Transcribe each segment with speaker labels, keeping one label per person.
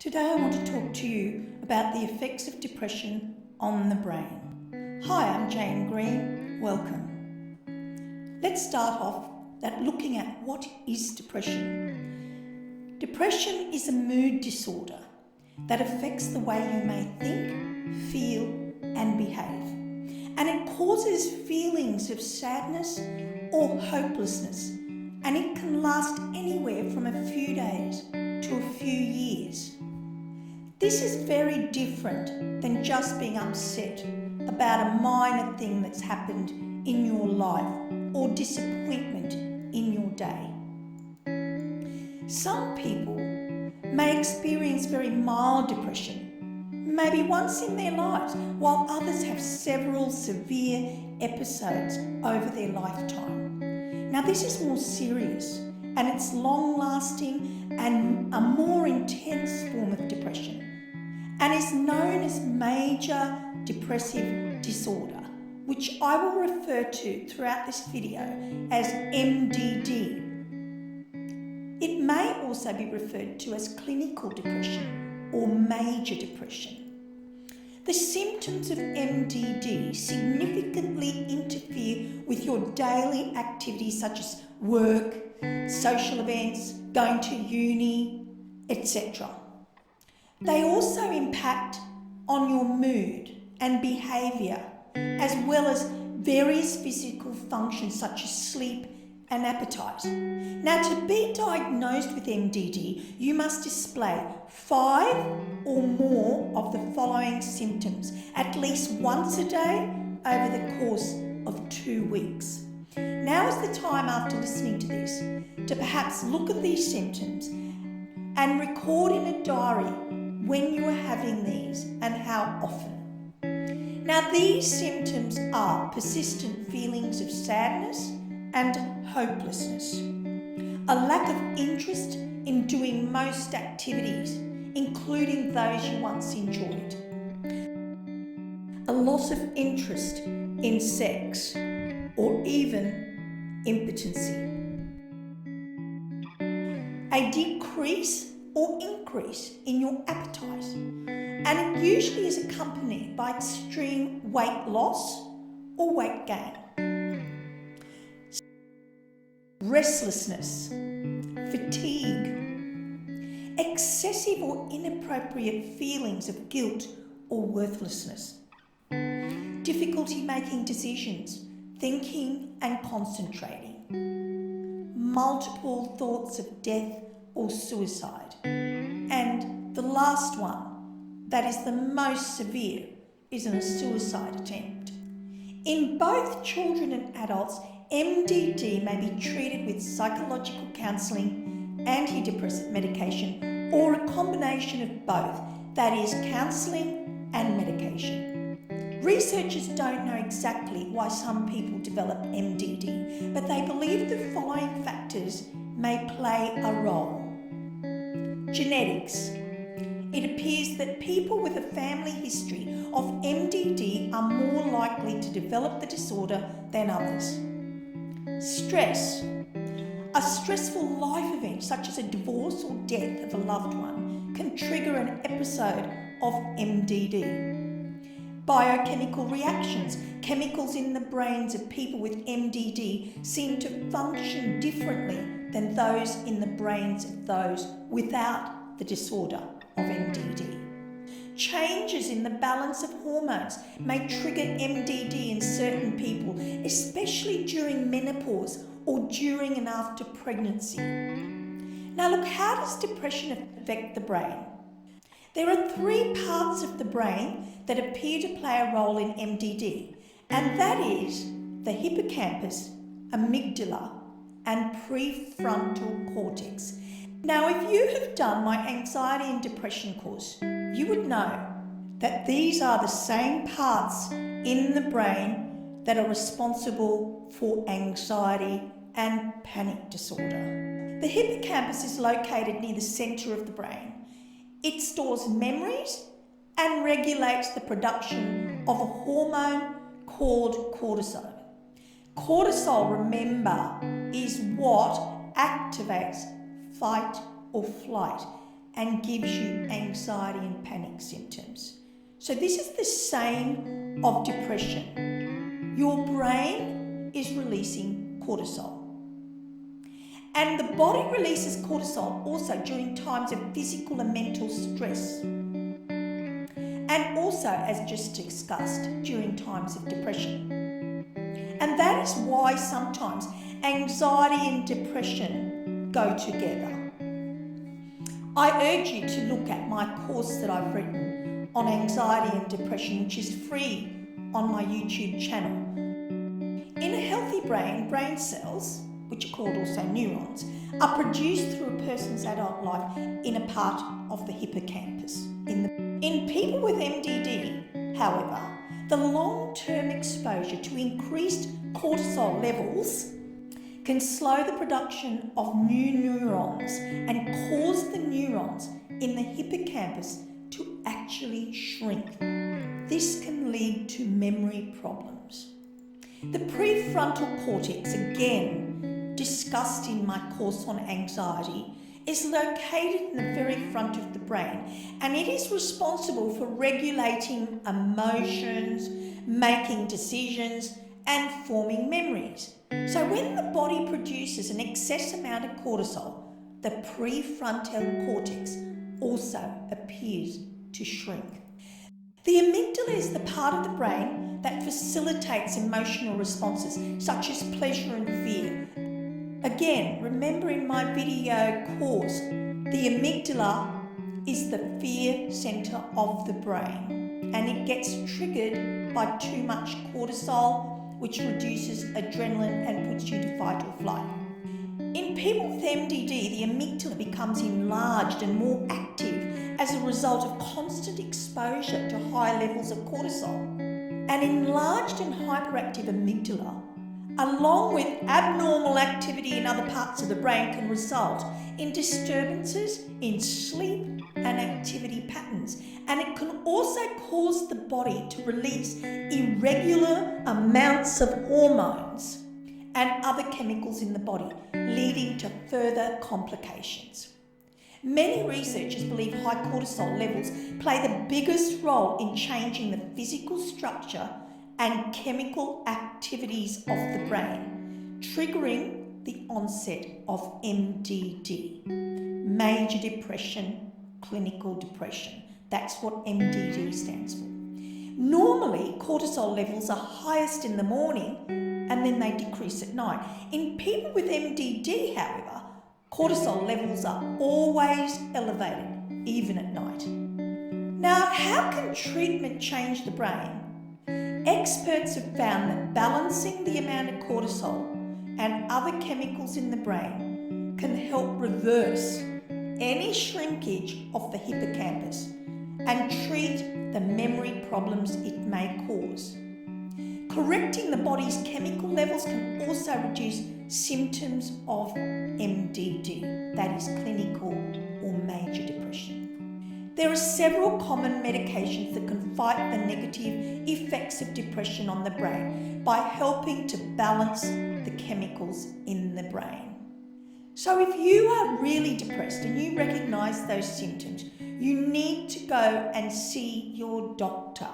Speaker 1: Today I want to talk to you about the effects of depression on the brain. Hi, I'm Jayne Green. Welcome. Let's start off looking at what is depression. Depression is a mood disorder that affects the way you may think, feel and behave. And it causes feelings of sadness or hopelessness, and it can last anywhere from a few days to a few years. This is very different than just being upset about a minor thing that's happened in your life or disappointment in your day. Some people may experience very mild depression, maybe once in their lives, while others have several severe episodes over their lifetime. Now, this is more serious and it's long-lasting and a more intense form of depression, and is known as major depressive disorder, which I will refer to throughout this video as MDD. It may also be referred to as clinical depression or major depression. The symptoms of MDD significantly interfere with your daily activities such as work, social events, going to uni, etc. They also impact on your mood and behaviour, as well as various physical functions such as sleep and appetite. Now, to be diagnosed with MDD, you must display 5 or more of the following symptoms at least once a day over the course of 2 weeks. Now is the time after listening to this to perhaps look at these symptoms and record in a diary when you are having these and how often. Now, these symptoms are persistent feelings of sadness and hopelessness, a lack of interest in doing most activities, including those you once enjoyed, a loss of interest in sex, or even impotency, a decrease or increase in your appetite, and it usually is accompanied by extreme weight loss or weight gain, restlessness, fatigue, excessive or inappropriate feelings of guilt or worthlessness, difficulty making decisions, thinking and concentrating, multiple thoughts of death or suicide, and the last one, that is the most severe, is a suicide attempt. In both children and adults, MDD may be treated with psychological counselling, antidepressant medication, or a combination of both, that is counselling and medication. Researchers don't know exactly why some people develop MDD, but they believe the following factors may play a role. Genetics. It appears that people with a family history of MDD are more likely to develop the disorder than others. Stress. A stressful life event such as a divorce or death of a loved one can trigger an episode of MDD. Biochemical reactions. Chemicals in the brains of people with MDD seem to function differently than those in the brains of those without the disorder of MDD. Changes in the balance of hormones may trigger MDD in certain people, especially during menopause or during and after pregnancy. Now look, how does depression affect the brain? There are 3 parts of the brain that appear to play a role in MDD, and that is the hippocampus, amygdala, and prefrontal cortex. Now, if you have done my anxiety and depression course, you would know that these are the same parts in the brain that are responsible for anxiety and panic disorder. The hippocampus is located near the centre of the brain. It stores memories and regulates the production of a hormone called cortisol. Cortisol, remember, is what activates fight or flight and gives you anxiety and panic symptoms. So this is the same of depression. Your brain is releasing cortisol. And the body releases cortisol also during times of physical and mental stress. And also, as just discussed, during times of depression. And that is why sometimes anxiety and depression go together. I urge you to look at my course that I've written on anxiety and depression, which is free on my YouTube channel. In a healthy brain, brain cells, which are called also neurons, are produced through a person's adult life in a part of the hippocampus. In people with MDD, however, the long-term exposure to increased cortisol levels can slow the production of new neurons and cause the neurons in the hippocampus to actually shrink. This can lead to memory problems. The prefrontal cortex, again discussed in my course on anxiety, is located in the very front of the brain, and it is responsible for regulating emotions, making decisions, and forming memories. So when the body produces an excess amount of cortisol, the prefrontal cortex also appears to shrink. The amygdala is the part of the brain that facilitates emotional responses such as pleasure and fear. Again, remember in my video course, the amygdala is the fear center of the brain, and it gets triggered by too much cortisol, which reduces adrenaline and puts you to fight or flight. In people with MDD, the amygdala becomes enlarged and more active as a result of constant exposure to high levels of cortisol. An enlarged and hyperactive amygdala, along with abnormal activity in other parts of the brain, can result in disturbances in sleep and activity patterns, and it can also cause the body to release irregular amounts of hormones and other chemicals in the body, leading to further complications. Many researchers believe high cortisol levels play the biggest role in changing the physical structure and chemical activities of the brain, triggering the onset of MDD, major depression, clinical depression. That's what MDD stands for. Normally, cortisol levels are highest in the morning and then they decrease at night. In people with MDD, however, cortisol levels are always elevated, even at night. Now, how can treatment change the brain? Experts have found that balancing the amount of cortisol and other chemicals in the brain can help reverse any shrinkage of the hippocampus and treat the memory problems it may cause. Correcting the body's chemical levels can also reduce symptoms of MDD, that is clinical or major depression. There are several common medications that can fight the negative effects of depression on the brain by helping to balance the chemicals in the brain. So if you are really depressed and you recognise those symptoms, you need to go and see your doctor.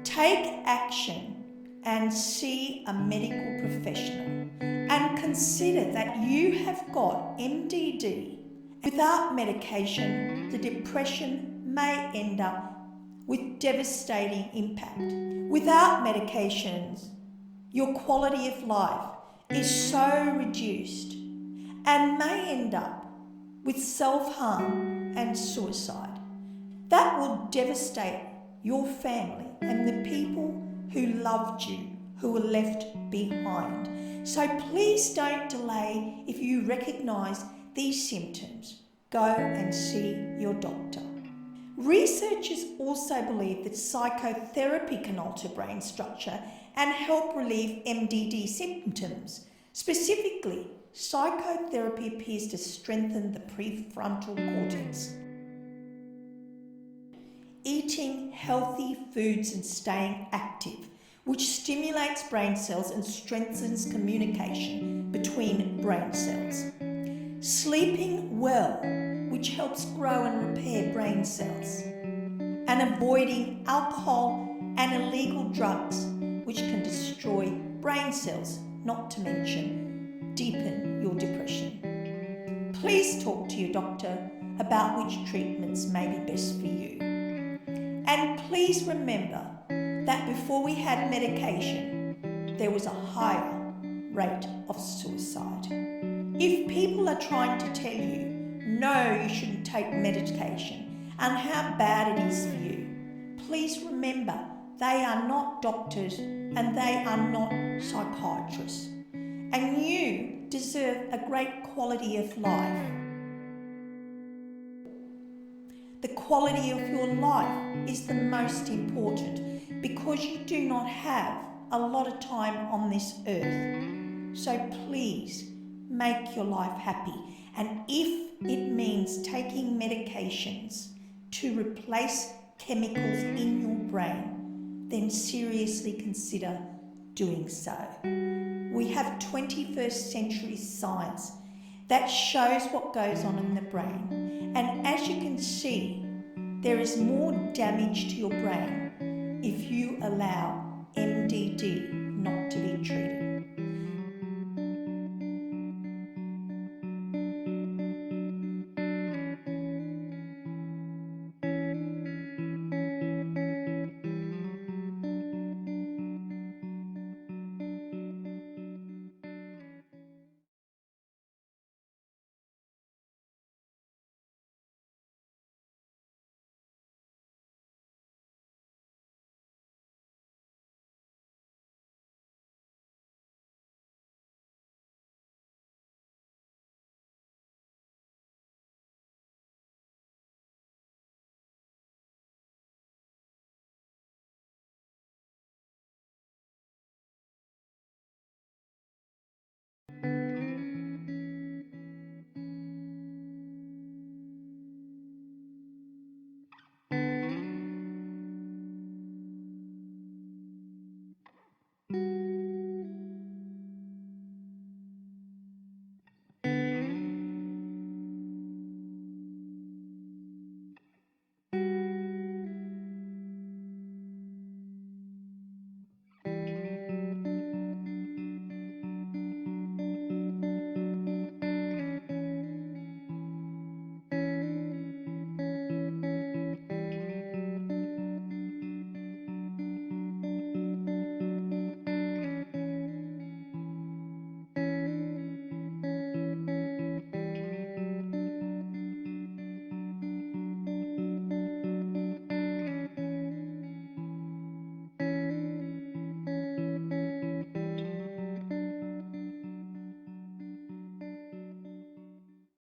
Speaker 1: Take action and see a medical professional, and consider that you have got MDD. Without medication, the depression may end up with devastating impact. Without medications, your quality of life is so reduced and may end up with self-harm and suicide. That will devastate your family and the people who loved you, who were left behind. So please don't delay. If you recognise these symptoms, go and see your doctor. Researchers also believe that psychotherapy can alter brain structure and help relieve MDD symptoms. Specifically, psychotherapy appears to strengthen the prefrontal cortex. Eating healthy foods and staying active, which stimulates brain cells and strengthens communication between brain cells. Sleeping well which helps grow and repair brain cells, and avoiding alcohol and illegal drugs, which can destroy brain cells, not to mention deepen your depression. Please talk to your doctor about which treatments may be best for you. And please remember that before we had medication, there was a higher rate of suicide. If people are trying to tell you, no, you shouldn't take medication and how bad it is for you, please remember they are not doctors and they are not psychiatrists. And you deserve a great quality of life. The quality of your life is the most important because you do not have a lot of time on this earth. So please make your life happy. And if it means taking medications to replace chemicals in your brain, then seriously consider doing so. We have 21st century science that shows what goes on in the brain. And as you can see, there is more damage to your brain if you allow MDD not to be treated.